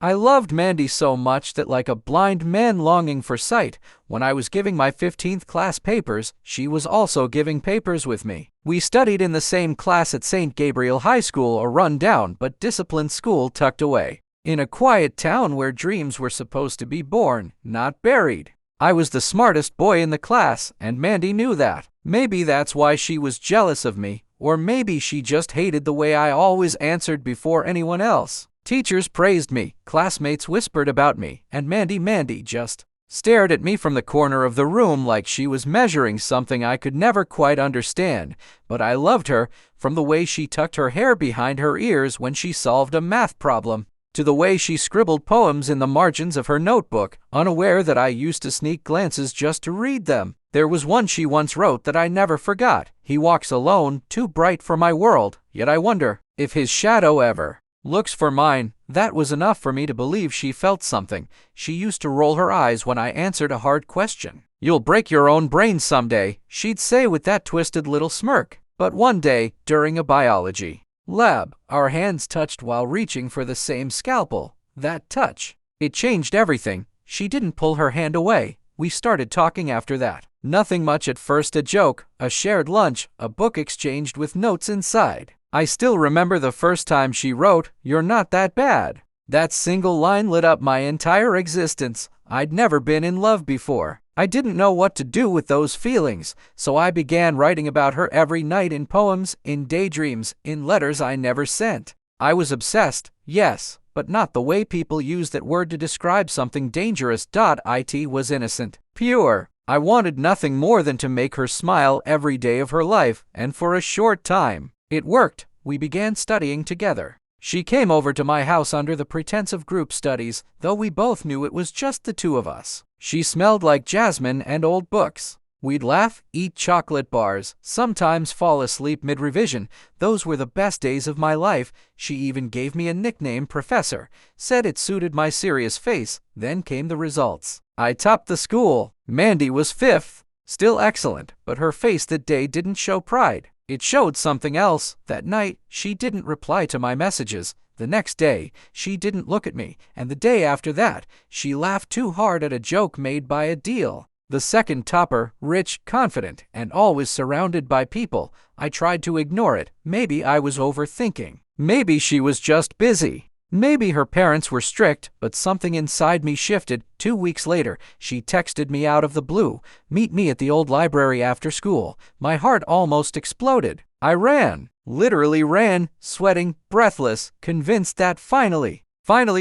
I loved Mandy so much that, like a blind man longing for sight, when I was giving my 15th class papers, she was also giving papers with me. We studied in the same class at Saint Gabriel High School, a run-down but disciplined school tucked away in a quiet town where dreams were supposed to be born, not buried. I was the smartest boy in the class, and Mandy knew that. Maybe that's why she was jealous of me, or maybe she just hated the way I always answered before anyone else. Teachers praised me, classmates whispered about me, and Mandy just stared at me from the corner of the room like she was measuring something I could never quite understand. But I loved her, from the way she tucked her hair behind her ears when she solved a math problem, to the way she scribbled poems in the margins of her notebook, unaware that I used to sneak glances just to read them. There was one she once wrote that I never forgot. He walks alone, too bright for my world, yet I wonder if his shadow ever looks for mine. That was enough for me to believe she felt something. She used to roll her eyes when I answered a hard question. "You'll break your own brain someday," she'd say with that twisted little smirk. But one day, during a biology lab, our hands touched while reaching for the same scalpel. That touch, it changed everything. She didn't pull her hand away. We started talking after that. Nothing much at first, a joke, a shared lunch, a book exchanged with notes inside. I still remember the first time she wrote, "You're not that bad." That single line lit up my entire existence. I'd never been in love before. I didn't know what to do with those feelings, so I began writing about her every night in poems, in daydreams, in letters I never sent. I was obsessed, yes, but not the way people use that word to describe something dangerous. It was innocent, pure. I wanted nothing more than to make her smile every day of her life, and for a short time, it worked. We began studying together. She came over to my house under the pretense of group studies, though we both knew it was just the two of us. She smelled like jasmine and old books. We'd laugh, eat chocolate bars, sometimes fall asleep mid-revision. Those were the best days of my life. She even gave me a nickname, Professor, said it suited my serious face. Then came the results. I topped the school. Mandy was 5th. Still excellent, but her face that day didn't show pride. It showed something else. That night, she didn't reply to my messages. The next day, she didn't look at me, and the day after that, she laughed too hard at a joke made by a deal. The second topper, rich, confident, and always surrounded by people. I tried to ignore it. Maybe I was overthinking. Maybe she was just busy. Maybe her parents were strict, but something inside me shifted. 2 weeks later, she texted me out of the blue, "Meet me at the old library after school." My heart almost exploded. I ran, literally ran, sweating, breathless, convinced that finally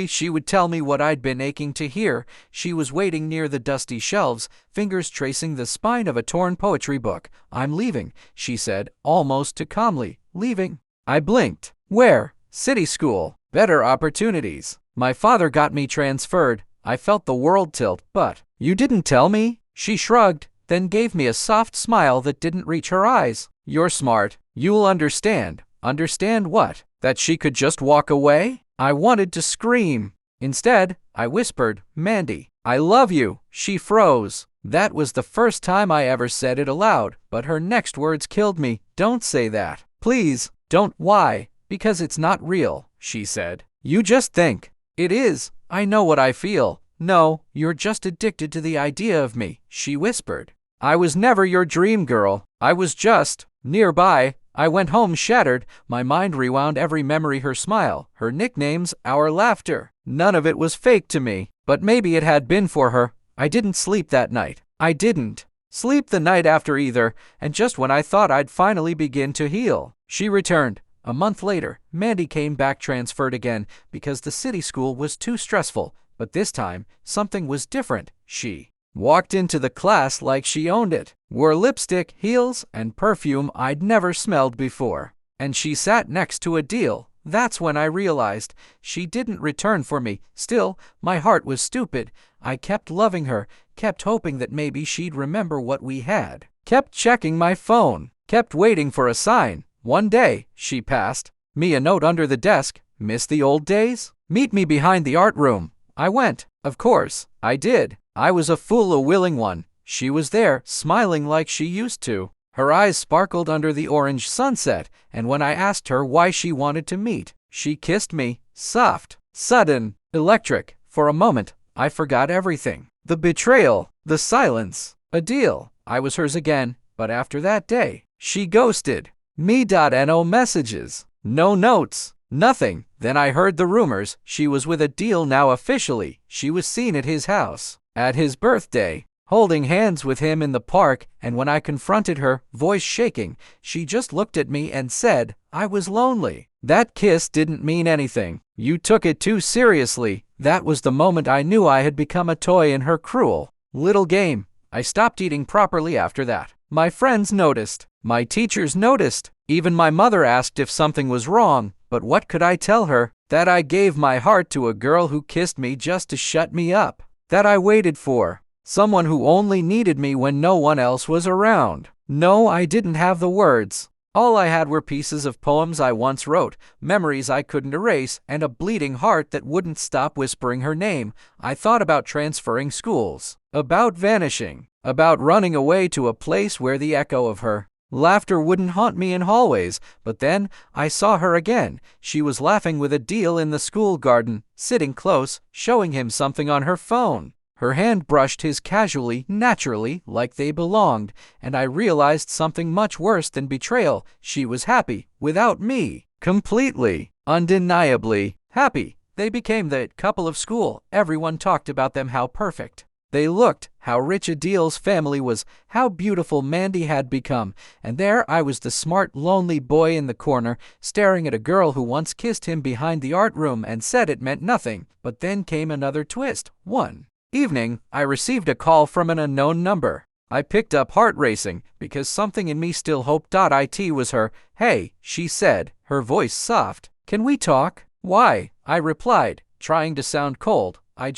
she would tell me what I'd been aching to hear. She was waiting near the dusty shelves, fingers tracing the spine of a torn poetry book. "I'm leaving," she said, almost too calmly. "Leaving?" I blinked. "Where?" "City school. Better opportunities. My father got me transferred." I felt the world tilt. "But you didn't tell me?" She shrugged, then gave me a soft smile that didn't reach her eyes. "You're smart. You'll understand." Understand what? That she could just walk away? I wanted to scream. Instead, I whispered, "Mandy, I love you." She froze. That was the first time I ever said it aloud, but her next words killed me. "Don't say that. Please, don't." "Why?" "Because it's not real," she said. "You just think." "It is. I know what I feel." "No, you're just addicted to the idea of me," she whispered. "I was never your dream girl. I was just nearby." I went home shattered. My mind rewound every memory, her smile, her nicknames, our laughter. None of it was fake to me, but maybe it had been for her. I didn't sleep that night. I didn't sleep the night after either, and just when I thought I'd finally begin to heal, she returned. A month later, Mandy came back, transferred again, because the city school was too stressful. But this time, something was different. She walked into the class like she owned it, wore lipstick, heels, and perfume I'd never smelled before. And she sat next to a deal. That's when I realized she didn't return for me. Still, my heart was stupid. I kept loving her, kept hoping that maybe she'd remember what we had, kept checking my phone, kept waiting for a sign. One day, she passed me a note under the desk. "Miss the old days? Meet me behind the art room." I went. Of course, I did. I was a fool, a willing one. She was there, smiling like she used to. Her eyes sparkled under the orange sunset, and when I asked her why she wanted to meet, she kissed me. Soft, sudden, Electric. For a moment, I forgot everything. The betrayal, the silence. Adele. I was hers again, but after that day, she ghosted me. No messages, no notes, nothing. Then I heard the rumors she was with Adele now officially. She was seen at his house, at his birthday, holding hands with him in the park, and when I confronted her, voice shaking, she just looked at me and said, I was lonely. That kiss didn't mean anything. You took it too seriously. That was the moment I knew I had become a toy in her cruel little game. I stopped eating properly after that. My friends noticed. My teachers noticed. Even my mother asked if something was wrong, but what could I tell her? That I gave my heart to a girl who kissed me just to shut me up. That I waited for someone who only needed me when no one else was around. No, I didn't have the words. All I had were pieces of poems I once wrote, memories I couldn't erase, and a bleeding heart that wouldn't stop whispering her name. I thought about transferring schools, about vanishing, about running away to a place where the echo of her laughter wouldn't haunt me in hallways. But then I saw her again. She was laughing with Adele in the school garden, sitting close, showing him something on her phone. Her hand brushed his casually, naturally, like they belonged, and I realized something much worse than betrayal. She was happy, without me. Completely, undeniably happy. They became the couple of school. Everyone talked about them, how perfect they looked, how rich Adele's family was, how beautiful Mandy had become. And there I was, the smart, lonely boy in the corner, staring at a girl who once kissed him behind the art room and said it meant nothing. But then came another twist. One evening, I received a call from an unknown number. I picked up, heart racing, because something in me still hoped it was her. Hey, she said, her voice soft. Can we talk? Why? I replied, trying to sound cold. I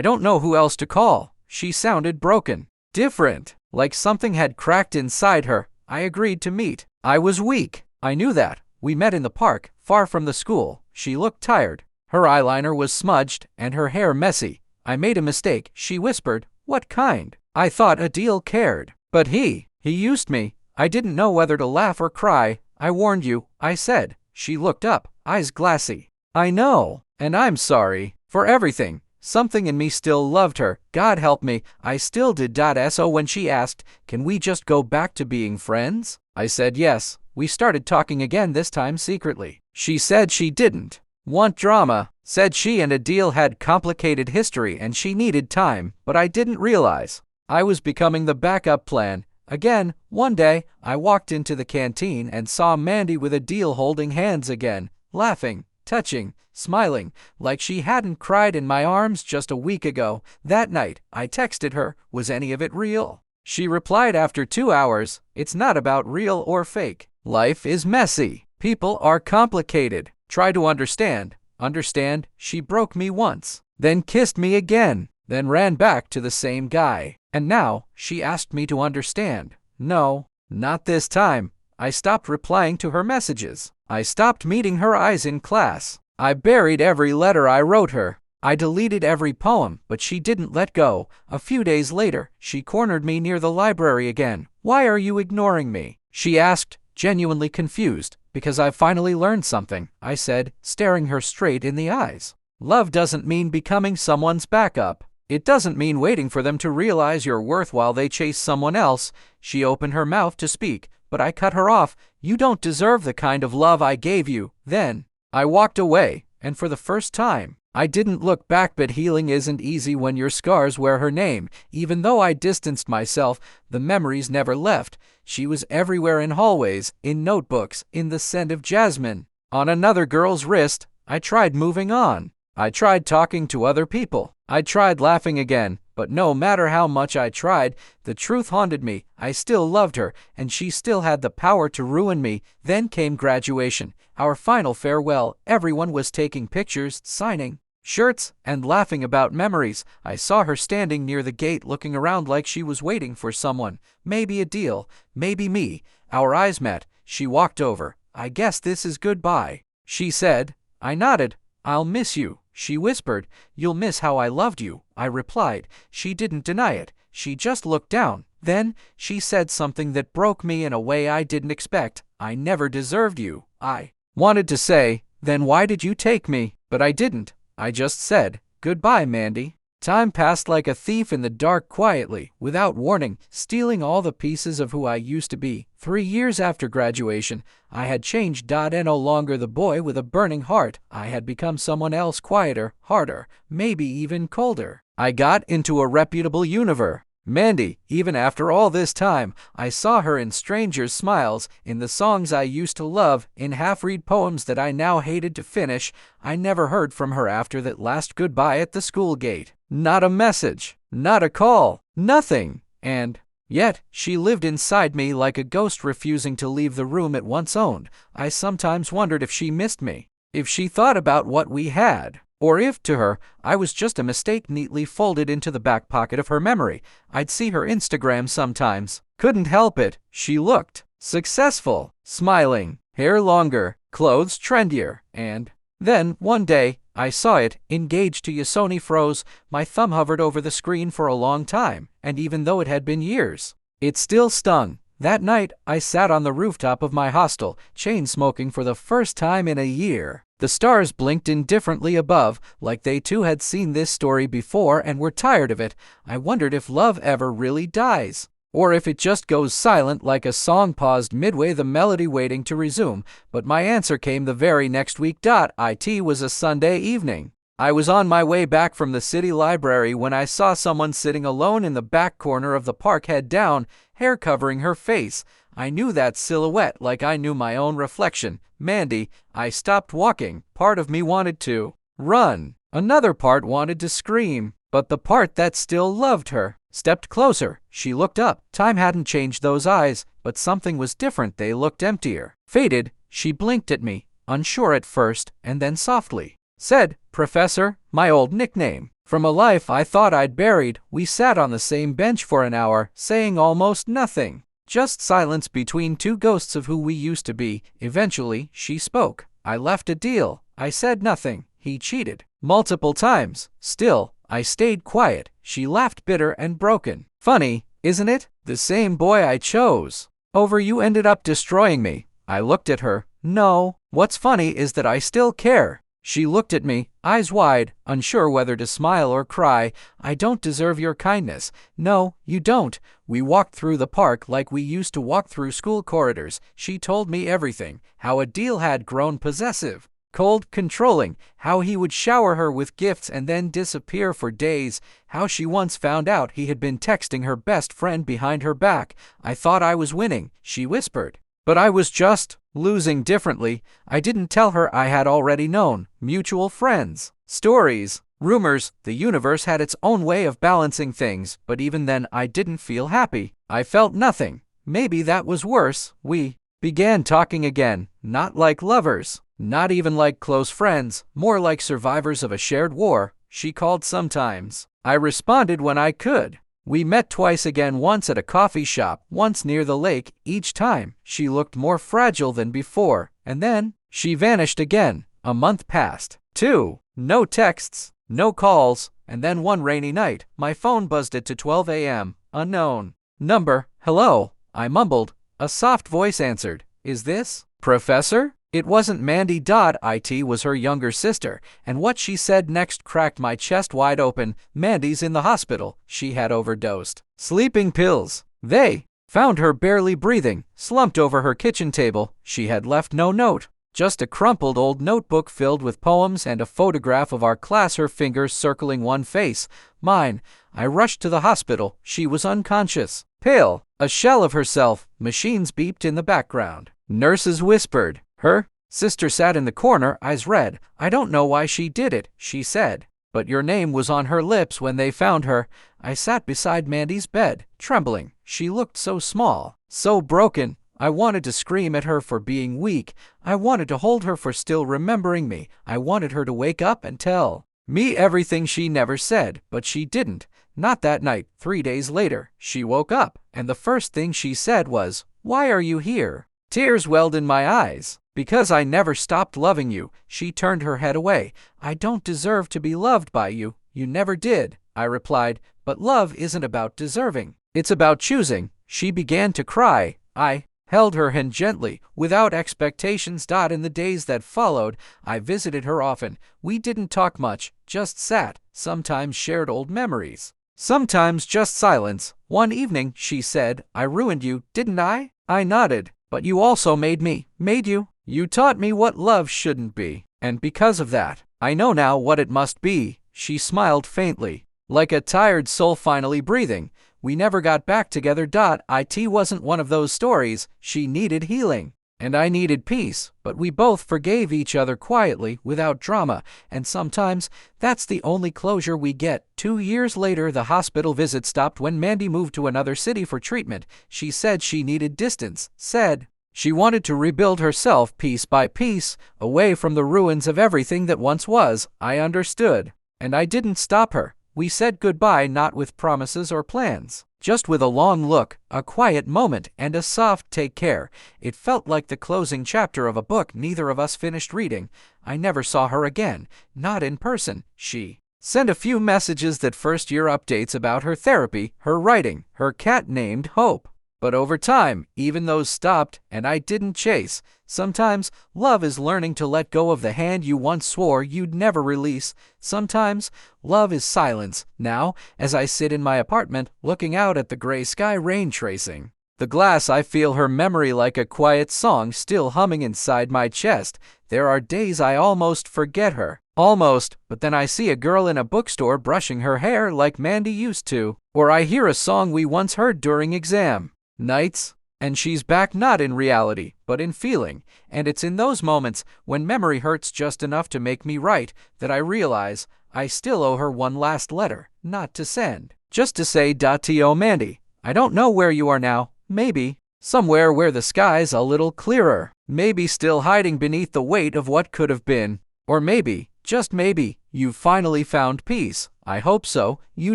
don't know who else to call. She sounded broken, different, like something had cracked inside her. I agreed to meet. I was weak. I knew that. We met in the park, far from the school. She looked tired. Her eyeliner was smudged and her hair messy. I made a mistake, she whispered. What kind? I thought Adele cared. But he used me. I didn't know whether to laugh or cry. I warned you, I said. She looked up, eyes glassy. I know, and I'm sorry for everything. Something in me still loved her. God help me, I still did. So when she asked, can we just go back to being friends? I said yes. We started talking again, this time secretly. She said she didn't want drama, said she and Adele had complicated history and she needed time, but I didn't realize I was becoming the backup plan. Again, one day, I walked into the canteen and saw Mandy with Adele holding hands again, laughing, touching, smiling, like she hadn't cried in my arms just a week ago. That night, I texted her, was any of it real? She replied after 2 hours, it's not about real or fake. Life is messy. People are complicated. Try to understand. Understand, she broke me once, then kissed me again, then ran back to the same guy. And now, she asked me to understand. No, not this time. I stopped replying to her messages. I stopped meeting her eyes in class. I buried every letter I wrote her. I deleted every poem, but she didn't let go. A few days later, she cornered me near the library again. Why are you ignoring me? She asked, genuinely confused. Because I've finally learned something, I said, staring her straight in the eyes. Love doesn't mean becoming someone's backup. It doesn't mean waiting for them to realize your worth while they chase someone else. She opened her mouth to speak, but I cut her off. You don't deserve the kind of love I gave you. Then I walked away, and for the first time, I didn't look back. But healing isn't easy when your scars wear her name. Even though I distanced myself, the memories never left. She was everywhere, in hallways, in notebooks, in the scent of jasmine, on another girl's wrist. I tried moving on. I tried talking to other people. I tried laughing again, but no matter how much I tried, the truth haunted me. I still loved her, and she still had the power to ruin me. Then came graduation, our final farewell. Everyone was taking pictures, signing shirts, and laughing about memories. I saw her standing near the gate, looking around like she was waiting for someone. Maybe Adele, maybe me. Our eyes met. She walked over. I guess this is goodbye, she said. I nodded. I'll miss you, she whispered. You'll miss how I loved you, I replied. She didn't deny it. She just looked down. Then, she said something that broke me in a way I didn't expect. I never deserved you. I wanted to say, then why did you take me? But I didn't. I just said, "Goodbye, Mandy." Time passed like a thief in the dark, quietly, without warning, stealing all the pieces of who I used to be. 3 years after graduation, I had changed. And no longer the boy with a burning heart. I had become someone else, quieter, harder, maybe even colder. I got into a reputable universe. Mandy, even after all this time, I saw her in strangers' smiles, in the songs I used to love, in half-read poems that I now hated to finish. I never heard from her after that last goodbye at the school gate. Not a message, not a call, nothing. And yet, she lived inside me like a ghost, refusing to leave the room it once owned. I sometimes wondered if she missed me, if she thought about what we had, or if, to her, I was just a mistake neatly folded into the back pocket of her memory. I'd see her Instagram sometimes. Couldn't help it. She looked successful, smiling, hair longer, clothes trendier, and then, one day, I saw it, engaged to Yasoni. Froze. My thumb hovered over the screen for a long time, and even though it had been years, it still stung. That night, I sat on the rooftop of my hostel, chain-smoking for the first time in a year. The stars blinked indifferently above, like they too had seen this story before and were tired of it. I wondered if love ever really dies, or if it just goes silent like a song paused midway, the melody waiting to resume. But my answer came the very next week. It was a Sunday evening. I was on my way back from the city library when I saw someone sitting alone in the back corner of the park, head down, hair covering her face. I knew that silhouette like I knew my own reflection. Mandy. I stopped walking. Part of me wanted to run. Another part wanted to scream. But the part that still loved her stepped closer. She looked up. Time hadn't changed those eyes, but something was different. They looked emptier, faded. She blinked at me, unsure at first, and then softly said, "Professor," my old nickname. From a life I thought I'd buried, we sat on the same bench for an hour, saying almost nothing. Just silence between two ghosts of who we used to be. Eventually, she spoke. "I left a deal." I said nothing. "He cheated multiple times." Still, I stayed quiet. She laughed, bitter and broken. "Funny, isn't it? The same boy I chose over you ended up destroying me." I looked at her. "No, what's funny is that I still care." She looked at me, eyes wide, unsure whether to smile or cry. "I don't deserve your kindness." "No, you don't." We walked through the park like we used to walk through school corridors. She told me everything. How a deal had grown possessive, cold, controlling. How he would shower her with gifts and then disappear for days. How she once found out he had been texting her best friend behind her back. "I thought I was winning," she whispered. "But I was just losing differently." I didn't tell her I had already known. Mutual friends, stories, rumors. The universe had its own way of balancing things, but even then I didn't feel happy. I felt nothing. Maybe that was worse. We began talking again, not like lovers, not even like close friends, more like survivors of a shared war. She called sometimes. I responded when I could. We met twice again, once at a coffee shop, once near the lake. Each time, she looked more fragile than before, and then she vanished again. A month passed. 2. No texts, no calls, and then one rainy night, my phone buzzed at 12 a.m. Unknown number. "Hello," I mumbled. A soft voice answered. "Is this Professor?" It wasn't Mandy. It was her younger sister, and what she said next cracked my chest wide open. "Mandy's in the hospital. She had overdosed sleeping pills. They found her barely breathing, slumped over her kitchen table. She had left no note, just a crumpled old notebook filled with poems and a photograph of our class, her fingers circling one face, mine. I rushed to the hospital. She was unconscious, pale, a shell of herself. Machines beeped in the background. Nurses whispered. Her sister sat in the corner, eyes red. "I don't know why she did it," she said, "but your name was on her lips when they found her." I sat beside Mandy's bed, trembling. She looked so small, so broken. I wanted to scream at her for being weak. I wanted to hold her for still remembering me. I wanted her to wake up and tell me everything she never said, but she didn't. Not that night. 3 days later, she woke up, and the first thing she said was, "Why are you here?" Tears welled in my eyes. "Because I never stopped loving you." She turned her head away. "I don't deserve to be loved by you." "You never did," I replied. "But love isn't about deserving. It's about choosing." She began to cry. I held her hand gently, without expectations. In the days that followed, I visited her often. We didn't talk much, just sat, sometimes shared old memories, sometimes just silence. One evening, she said, "I ruined you, didn't I?" I nodded. "But you also made me, made you. You taught me what love shouldn't be. And because of that, I know now what it must be." She smiled faintly, like a tired soul finally breathing. We never got back together. It wasn't one of those stories. She needed healing, and I needed peace, but we both forgave each other quietly, without drama, and sometimes that's the only closure we get. 2 years later, the hospital visit stopped when Mandy moved to another city for treatment. She said she needed distance, said she wanted to rebuild herself piece by piece, away from the ruins of everything that once was. I understood, and I didn't stop her. We said goodbye, not with promises or plans, just with a long look, a quiet moment, and a soft "take care." It felt like the closing chapter of a book neither of us finished reading. I never saw her again, not in person. She sent a few messages, that first-year updates about her therapy, her writing, her cat named Hope. But over time, even those stopped, and I didn't chase. Sometimes, love is learning to let go of the hand you once swore you'd never release. Sometimes, love is silence. Now, as I sit in my apartment, looking out at the gray sky, rain tracing the glass, I feel her memory like a quiet song still humming inside my chest. There are days I almost forget her. Almost, but then I see a girl in a bookstore brushing her hair like Mandy used to. Or I hear a song we once heard during exam nights, and she's back, not in reality, but in feeling. And it's in those moments, when memory hurts just enough to make me write, that I realize I still owe her one last letter, not to send, just to say, "To Mandy, I don't know where you are now. Maybe somewhere where the sky's a little clearer. Maybe still hiding beneath the weight of what could have been. Or maybe, just maybe, you've finally found peace. I hope so. You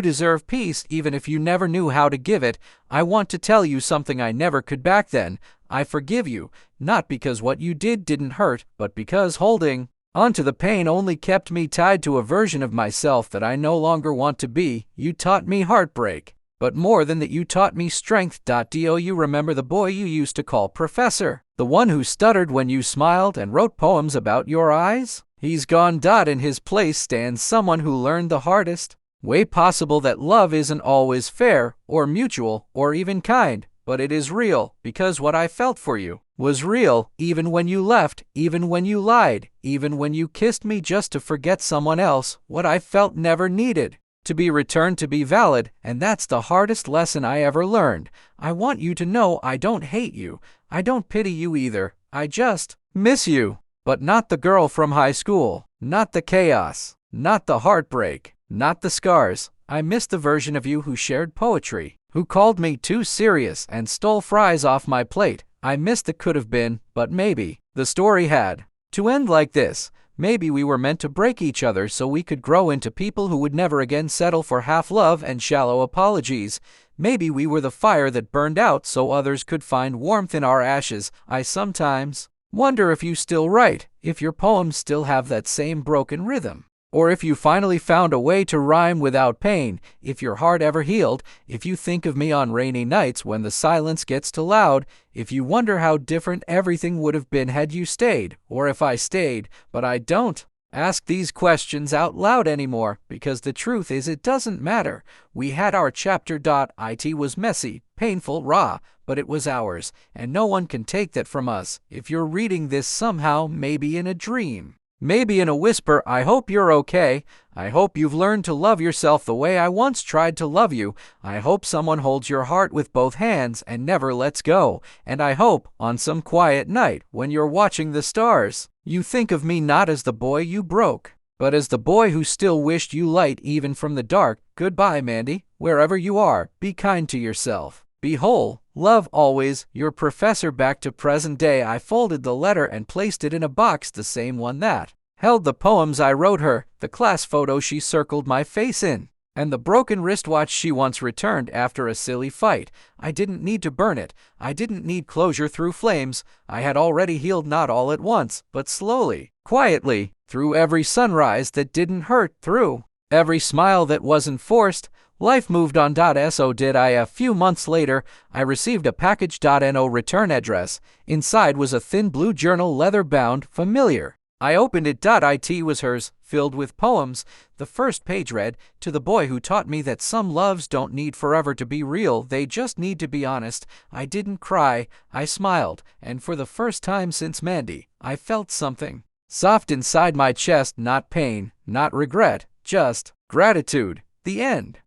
deserve peace, even if you never knew how to give it. I want to tell you something I never could back then. I forgive you, not because what you did didn't hurt, but because holding onto the pain only kept me tied to a version of myself that I no longer want to be. You taught me heartbreak, but more than that, you taught me strength. Do you remember the boy you used to call Professor? The one who stuttered when you smiled and wrote poems about your eyes? He's gone. In his place stands someone who learned the hardest way possible that love isn't always fair, or mutual, or even kind, but it is real, because what I felt for you was real, even when you left, even when you lied, even when you kissed me just to forget someone else. What I felt never needed to be returned, to be valid, and that's the hardest lesson I ever learned. I want you to know I don't hate you. I don't pity you either. I just miss you. But not the girl from high school, not the chaos, not the heartbreak, not the scars. I miss the version of you who shared poetry, who called me too serious and stole fries off my plate. I miss the could have been, but maybe the story had to end like this. Maybe we were meant to break each other so we could grow into people who would never again settle for half love and shallow apologies. Maybe we were the fire that burned out so others could find warmth in our ashes. I sometimes wonder if you still write, if your poems still have that same broken rhythm, or if you finally found a way to rhyme without pain, if your heart ever healed, if you think of me on rainy nights when the silence gets too loud, if you wonder how different everything would have been had you stayed, or if I stayed, but I don't ask these questions out loud anymore, because the truth is it doesn't matter. We had our chapter. It was messy, painful, raw, but it was ours, and no one can take that from us. If you're reading this somehow, maybe in a dream, maybe in a whisper, I hope you're okay. I hope you've learned to love yourself the way I once tried to love you. I hope someone holds your heart with both hands and never lets go. And I hope, on some quiet night, when you're watching the stars, you think of me not as the boy you broke, but as the boy who still wished you light even from the dark. Goodbye, Mandy. Wherever you are, be kind to yourself. Be whole. Love always, your Professor. Back to present day. I folded the letter and placed it in a box, the same one that held the poems I wrote her, the class photo she circled my face in, and the broken wristwatch she once returned after a silly fight. I didn't need to burn it. I didn't need closure through flames. I had already healed, not all at once, but slowly, quietly, through every sunrise that didn't hurt, through Every smile that wasn't forced. Life moved on. So did I. A few months later, I received a package. No return address. Inside was a thin blue journal, leather-bound, familiar. I opened it. It was hers, filled with poems. The first page read, "To the boy who taught me that some loves don't need forever to be real, they just need to be honest." I didn't cry, I smiled, and for the first time since Mandy, I felt something soft inside my chest. Not pain, not regret, just gratitude. The end.